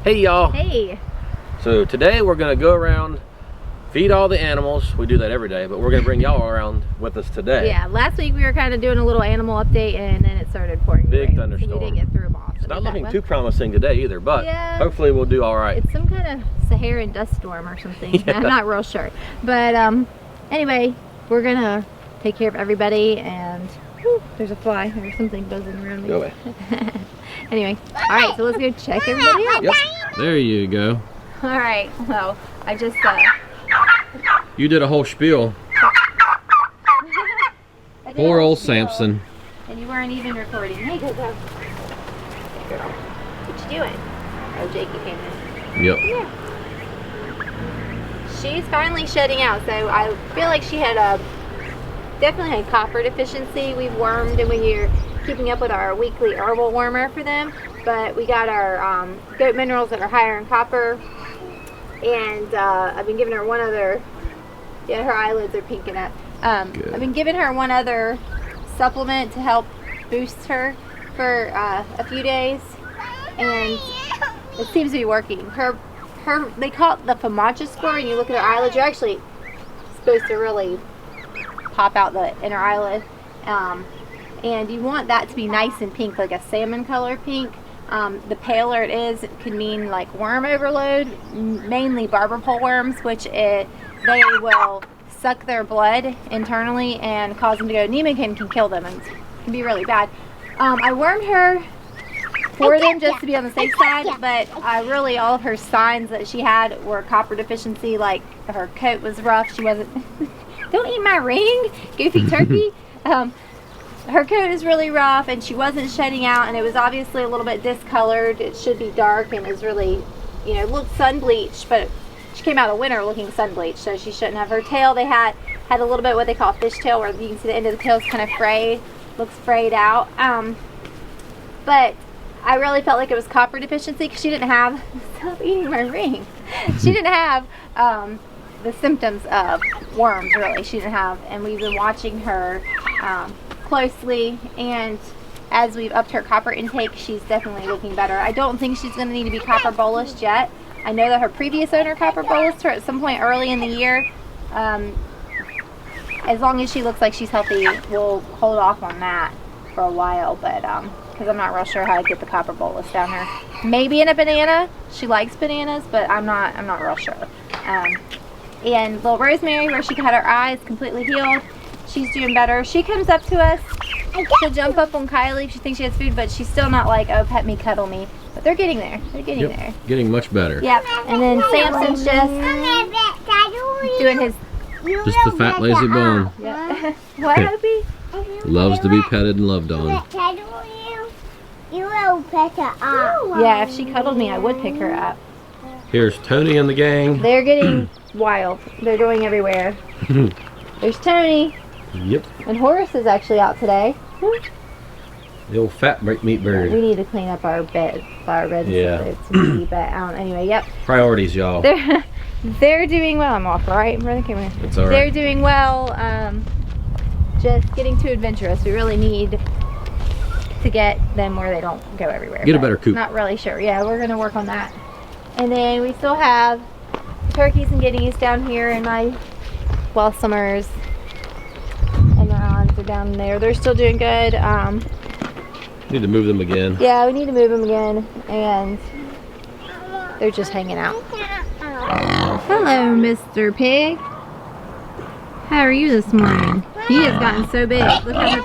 Hey y'all. Hey. So today we're gonna go around, feed all the animals. We do that every day, but we're gonna bring y'all around with us today. Yeah, last week we were kind of doing a little animal update and then it started pouring Big rain, thunderstorm. So we didn't get through them all. It's not looking too promising today either, but yeah, hopefully we'll do all right. It's some kind of Saharan dust storm or something. Yeah. I'm not real sure. But anyway, we're gonna take care of everybody and whew, there's a fly. There's something buzzing around me. Go away. Anyway, all right, so let's go check everybody out. Yep. There you go. All right, well, I just You did a whole spiel. Poor old Samson. And you weren't even recording. Hey, go. Girl, what you doing? Oh, Jakey came in. Yep. Yeah. She's finally shedding out, so I feel like she had definitely had copper deficiency. We've wormed, and when you're keeping up with our weekly herbal wormer for them, but we got our goat minerals that are higher in copper, and I've been giving her one other. Yeah, her eyelids are pinking up. I've been giving her one other supplement to help boost her for a few days, and it seems to be working. They call it the Fibonacci score, and you look at her eyelids, you're actually supposed to really pop out the inner eyelid, and you want that to be nice and pink, like a salmon color pink. The paler it is, it can mean like worm overload, mainly barber pole worms, which they will suck their blood internally and cause them to go anemic and can kill them, and it can be really bad. I wormed her for them just to be on the safe side, but really all of her signs that she had were copper deficiency, like her coat was rough. She wasn't, don't eat my ring, goofy turkey. Her coat is really rough and she wasn't shedding out, and it was obviously a little bit discolored. It should be dark and is really, you know, looked sun bleached, but she came out of winter looking sun bleached, so she shouldn't have. Her tail, they had a little bit what they call fish tail, where you can see the end of the tail is kind of frayed, looks frayed out. But I really felt like it was copper deficiency because she didn't have, stop eating my ring. She didn't have the symptoms of worms, really. She didn't have, and we've been watching her closely, and as we've upped her copper intake, she's definitely looking better. I don't think she's going to need to be copper bolused yet. I know that her previous owner copper bolused her at some point early in the year. As long as she looks like she's healthy, we'll hold off on that for a while, but because I'm not real sure how to get the copper bolus down her. Maybe in a banana. She likes bananas, but I'm not real sure. And little Rosemary, where she had her eyes completely healed, she's doing better. She comes up to us. She'll jump up on Kylie if she thinks she has food, but she's still not like, oh, pet me, cuddle me. But they're getting there. They're getting there. Getting much better. Yep. And then Samson's just doing his... Just the fat, lazy bone. Yep. What, Opie? Loves to be petted and loved on. You will pick her up. Yeah, if she cuddled me, I would pick her up. Here's Tony and the gang. They're getting wild. They're going everywhere. There's Tony. Yep. And Horace is actually out today. The old fat meat bird. We need to clean up our bed, flower beds. Yeah. But anyway, yep. Priorities, y'all. They're doing well. I'm off, right? Brother, come here. It's all right. They're doing well. Just getting too adventurous. We really need to get them where they don't go everywhere. Get a better coop. Not really sure. Yeah, we're gonna work on that. And then we still have turkeys and guineas down here in my Welsumers. And the Rons are down there. They're still doing good. Need to move them again. Yeah, we need to move them again. And they're just hanging out. Hello, Mr. Pig. How are you this morning? He has gotten so big. Look how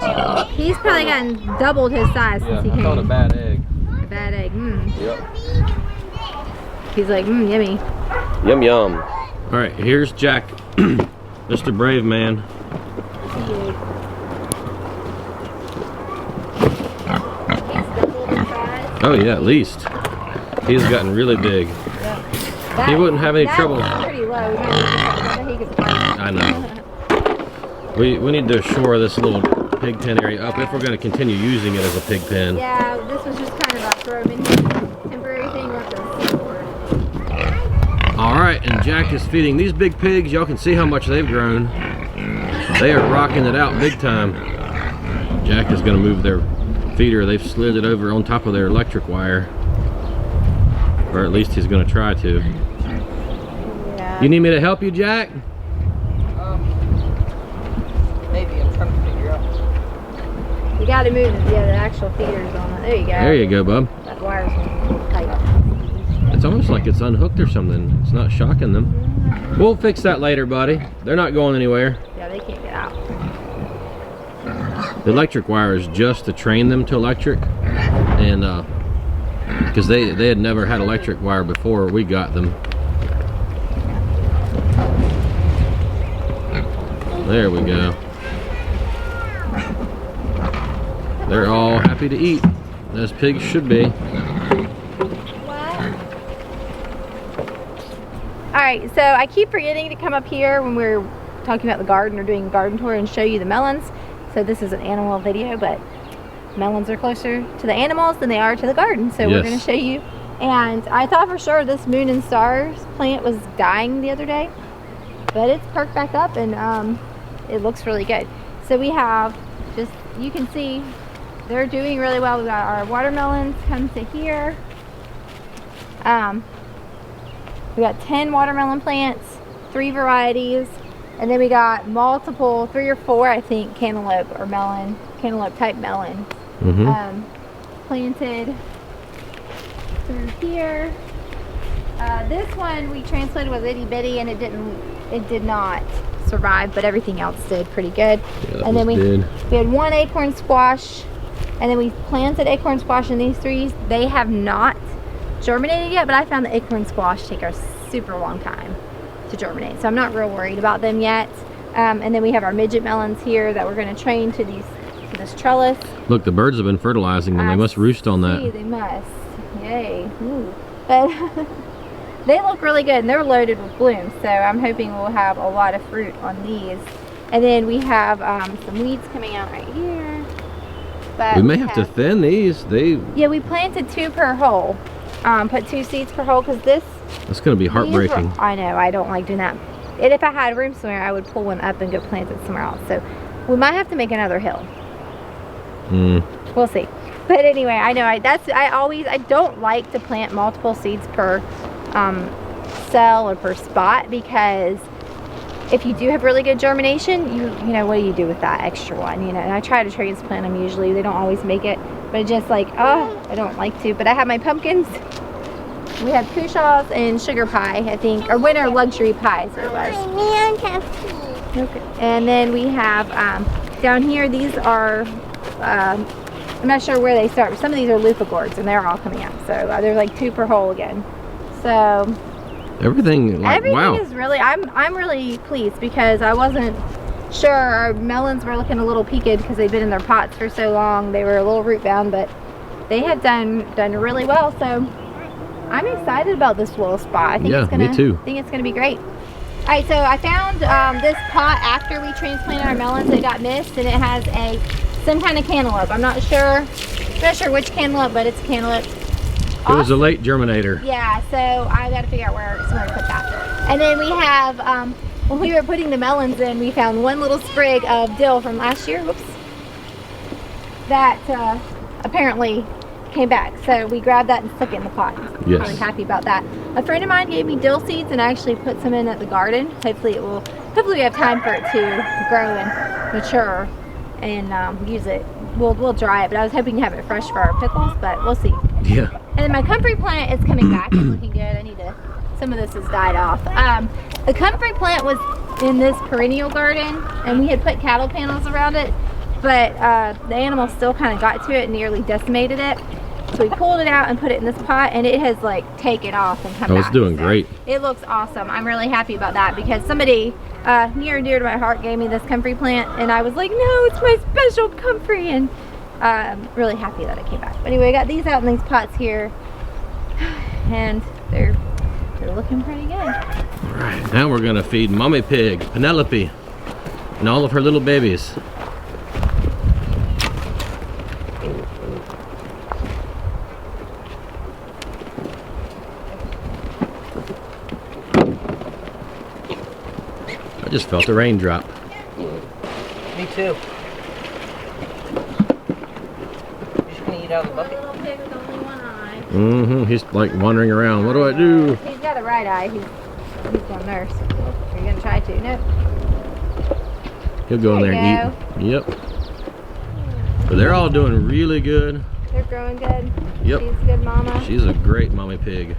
much. He's probably gotten doubled his size since he came. I found a bad egg. A bad egg. Yep. He's like, yummy. Yum yum. All right, here's Jack, Mr. Brave Man. Oh yeah, at least. He's gotten really big. Yeah. He wouldn't have any trouble. That's pretty low. I know. We need to shore this little pig pen area up if we're going to continue using it as a pig pen. Yeah, this was just kind of a throw-in temporary thing with this. Alright, and Jack is feeding these big pigs. Y'all can see how much they've grown. They are rocking it out big time. Jack is going to move their feeder. They've slid it over on top of their electric wire. Or at least he's gonna try to. Yeah. You need me to help you, Jack? Maybe. I'm trying to figure out. You gotta move the actual feeders on it. There you go. There you go, bub. That wire's a little tight. It's almost like it's unhooked or something. It's not shocking them. We'll fix that later, buddy. They're not going anywhere. Yeah, they can't get out. The electric wire is just to train them to electric. And because they had never had electric wire before we got them. There we go. They're all happy to eat, as pigs should be. Alright, so I keep forgetting to come up here when we're talking about the garden or doing a garden tour and show you the melons. So this is an animal video, but melons are closer to the animals than they are to the garden. So we're going to show you. And I thought for sure this moon and stars plant was dying the other day, but it's perked back up and it looks really good. So we have just, you can see they're doing really well. We got our watermelons come to here. We got 10 watermelon plants, 3 varieties, and then we got multiple, 3 or 4, I think, cantaloupe or melon, cantaloupe type melon, planted through here. This one we transplanted was itty bitty and it did not survive, but everything else did pretty good. Yeah, and then we had 1 acorn squash, and then we planted acorn squash in these 3. They have not germinated yet, but I found the acorn squash take a super long time to germinate, so I'm not real worried about them yet. And then we have our midget melons here that we're going to train to this trellis. Look, the birds have been fertilizing them. They must roost on that. They must. Yay. Ooh. But they look really good and they're loaded with blooms, so I'm hoping we'll have a lot of fruit on these. And then we have some weeds coming out right here. But we may have to thin these. Yeah, we planted 2 per hole. Put 2 seeds per hole because that's going to be heartbreaking. I know, I don't like doing that. And if I had room somewhere, I would pull one up and go plant it somewhere else. So we might have to make another hill. We'll see. But anyway, I know I don't like to plant multiple seeds per cell or per spot, because if you do have really good germination, you know, what do you do with that extra one? You know, and I try to transplant them usually. They don't always make it, but just like, oh, I don't like to. But I have my pumpkins. We have Cushaws and sugar pie, I think, or winter luxury pies it was. Okay. And then we have down here, these are, I'm not sure where they start, but some of these are loofah gourds and they're all coming out. So there's like 2 per hole again. So everything, like, everything wow. is really, I'm really pleased because I wasn't sure. Our melons were looking a little peaked because they've been in their pots for so long. They were a little root bound, but they have done really well. So I'm excited about this little spot. I think me too. I think it's gonna be great. All right, so I found this pot after we transplanted our melons. It got missed, and it has some kind of cantaloupe. I'm not sure which cantaloupe, but it's cantaloupe. It was a late germinator. Yeah, so I got to figure out somewhere to put that. And then we have, when we were putting the melons in, we found 1 little sprig of dill from last year. Whoops. That apparently came back, so we grabbed that and stuck it in the pot. I'm really happy about that. A friend of mine gave me dill seeds and I actually put some in at the garden. Hopefully we have time for it to grow and mature and use it. We'll dry it, but I was hoping to have it fresh for our pickles, but we'll see. Yeah. And then my comfrey plant is coming back. It's looking good. Some of this has died off. The comfrey plant was in this perennial garden and we had put cattle panels around it, but the animals still kind of got to it and nearly decimated it. So we pulled it out and put it in this pot, and it has like taken off and come back. It's doing great. It looks awesome. I'm really happy about that because somebody near and dear to my heart gave me this comfrey plant, and I was like, no, it's my special comfrey, and I'm really happy that it came back. But anyway, I got these out in these pots here, and they're looking pretty good. All right, now we're gonna feed Mommy Pig, Penelope, and all of her little babies. I just felt a raindrop. Me too. You're just gonna eat out of the bucket? Little pig with only 1 eye. He's like wandering around. What do I do? He's got a right eye. He's gonna nurse. Are you gonna try to? Nope. He'll go in there and eat. Yep. But they're all doing really good. They're growing good. Yep. She's a good mama. She's a great mommy pig.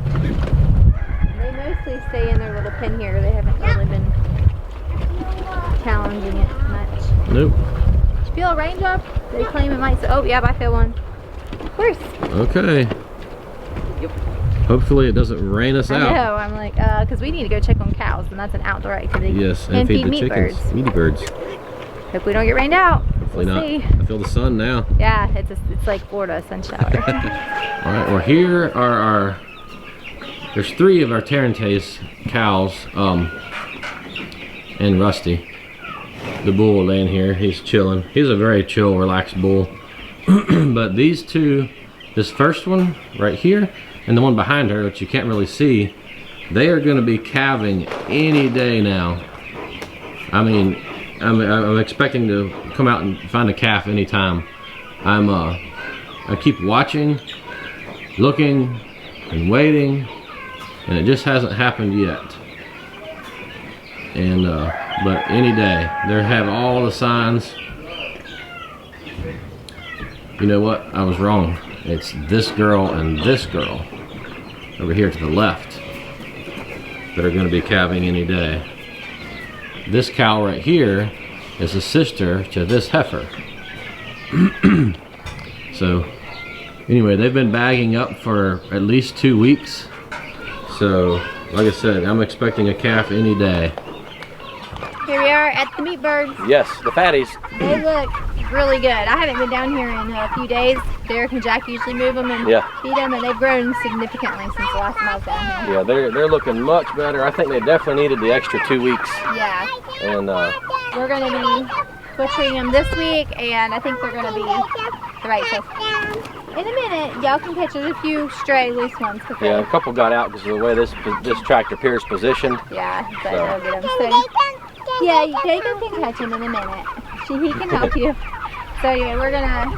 They mostly stay in their little pen here. They haven't really been challenging it much. Nope. Did you feel a raindrop? They claim it might. Oh, yeah, I feel one. Of course. Okay. Yep. Hopefully it doesn't rain us I out. know. I'm like, because we need to go check on cows, and that's an outdoor activity. Yes, and feed the meat chickens. birds. Meaty birds. Hope we don't get rained out. Hopefully We'll not. see. I feel the sun now. Yeah, it's like Florida sun shower. All right, well here are there's 3 of our Tarentaise cows, and Rusty, the bull laying here. He's chilling. He's a very chill, relaxed bull. But these 2, this first one right here and the one behind her, which you can't really see, they are going to be calving any day now. I mean, I'm expecting to come out and find a calf anytime. I keep watching, looking, and waiting, and it just hasn't happened yet. And but any day, they have all the signs. You know what? I was wrong. It's this girl and this girl over here to the left that are going to be calving any day. This cow right here is a sister to this heifer. So anyway, they've been bagging up for at least 2 weeks. So like I said, I'm expecting a calf any day. Here we are at the meat birds. Yes, the fatties. They look really good. I haven't been down here in a few days. Derek and Jack usually move them and feed them, and they've grown significantly since the last time I was down here. Yeah, they're looking much better. I think they definitely needed the extra 2 weeks. Yeah. And we're going to be butchering them this week, and I think they're going to be the right size. In a minute, y'all can catch a few stray loose ones. Yeah, a couple got out because of the way this tractor pier is positioned. Yeah, but we'll get them. So, yeah, Jacob can catch him in a minute. He can help you. So anyway, we're gonna.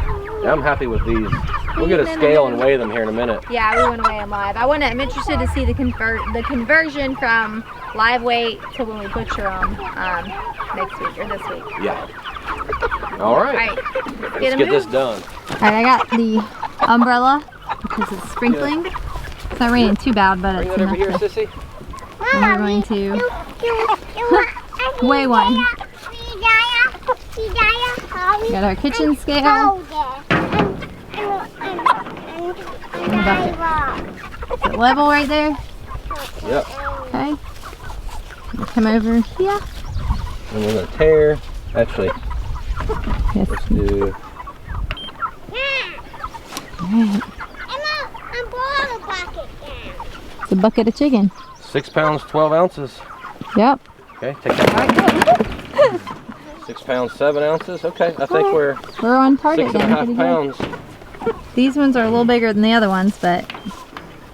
I'm happy with these. We'll get a scale and weigh them here in a minute. Yeah, we want to weigh them live. I'm interested to see the conversion from live weight to when we butcher them next week or this week. Yeah. All right. Let's get this done. All right, I got the umbrella because it's sprinkling. It's not raining too bad, but it's enough. Here, Sissy. And we're going to weigh one. We got our kitchen scale. And the bucket. Is it level right there? Yep. Okay. Come over here. And we're going to tear. Actually, yes. let's do. It's a bucket of chicken. 6 pounds, 12 ounces. Yep. Okay, take that. All right, good. 6 pounds, 7 ounces. Okay, I think we're on target 6.5 pounds. These ones are a little bigger than the other ones, but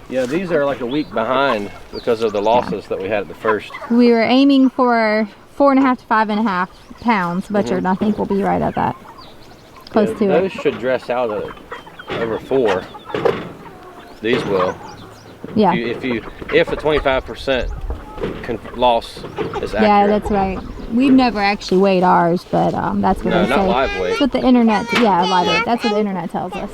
Yeah, these are like a week behind because of the losses that we had at the first. we were aiming for 4.5 to 5.5 pounds butchered, and I think we'll be right at that. Close to those it. should dress out at over 4. These will. Yeah. If the 25% loss is accurate. Yeah, that's right. We've never actually weighed ours, but that's what No, they say. not live weight. That's what the internet, live weight. That's what the internet tells us.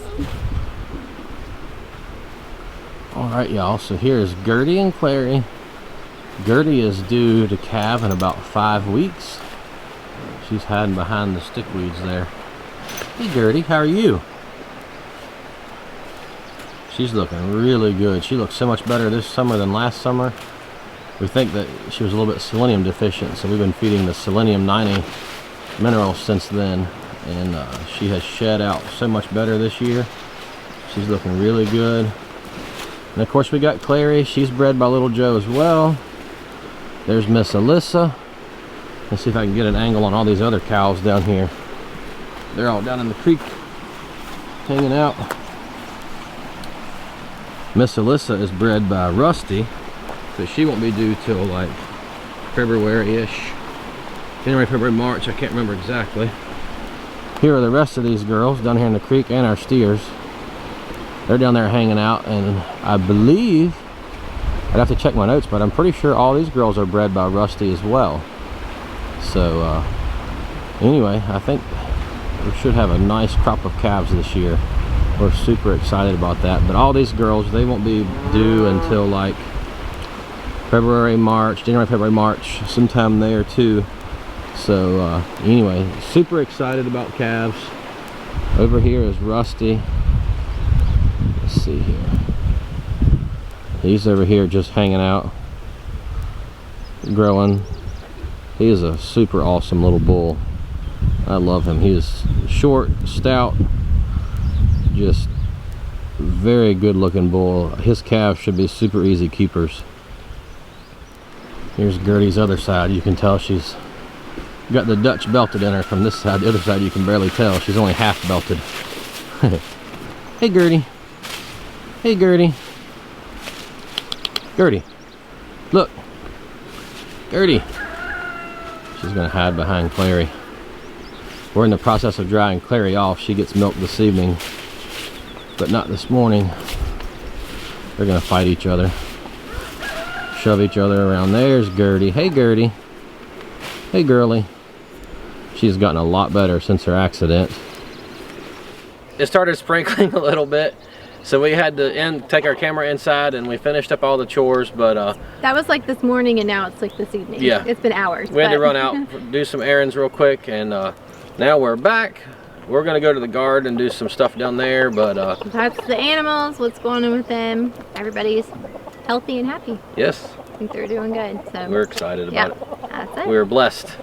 All right, y'all. So here's Gertie and Clary. Gertie is due to calve in about 5 weeks. She's hiding behind the stickweeds there. Hey, Gertie, how are you? She's looking really good. She looks so much better this summer than last summer. We think that she was a little bit selenium deficient, so we've been feeding the selenium 90 mineral since then, and she has shed out so much better this year. She's looking really good. And of course we got Clary. She's bred by Little Joe as well. There's Miss Alyssa. Let's see if I can get an angle on all these other cows down here. They're all down in the creek hanging out. Miss Alyssa is bred by Rusty, but she won't be due till like February-ish. January, February, March, I can't remember exactly. Here are the rest of these girls down here in the creek and our steers. they're down there hanging out, and I believe, I'd have to check my notes, but I'm pretty sure all these girls are bred by Rusty as well. So anyway, I think we should have a nice crop of calves this year. We're super excited about that. But all these girls, they won't be due until like January, February, March, sometime there too. So anyway, super excited about calves. Over here is Rusty. Let's see here. He's over here just hanging out, growing. He is a super awesome little bull. I love him. He is short, stout, just very good looking bull. His calves should be super easy keepers. Here's Gertie's other side. You can tell she's got the Dutch belted in her from this side. The other side you can barely tell. She's only half belted. Hey Gertie. Hey Gertie. Gertie. Look. Gertie. She's gonna hide behind Clary. We're in the process of drying Clary off. She gets milk this evening, but not this morning. They're gonna fight each other. Shove each other around. There's Gertie. Hey Gertie. Hey girly. She's gotten a lot better since her accident. It started sprinkling a little bit, so we had to take our camera inside, and we finished up all the chores, but that was like this morning, and now it's like this evening. Yeah, it's been hours. We had to run out, do some errands real quick, and now we're back. We're gonna go to the garden and do some stuff down there, but that's the animals. What's going on with them? Everybody's healthy and happy. Yes, I think they're doing good. So we're excited about it. That's it. We're blessed.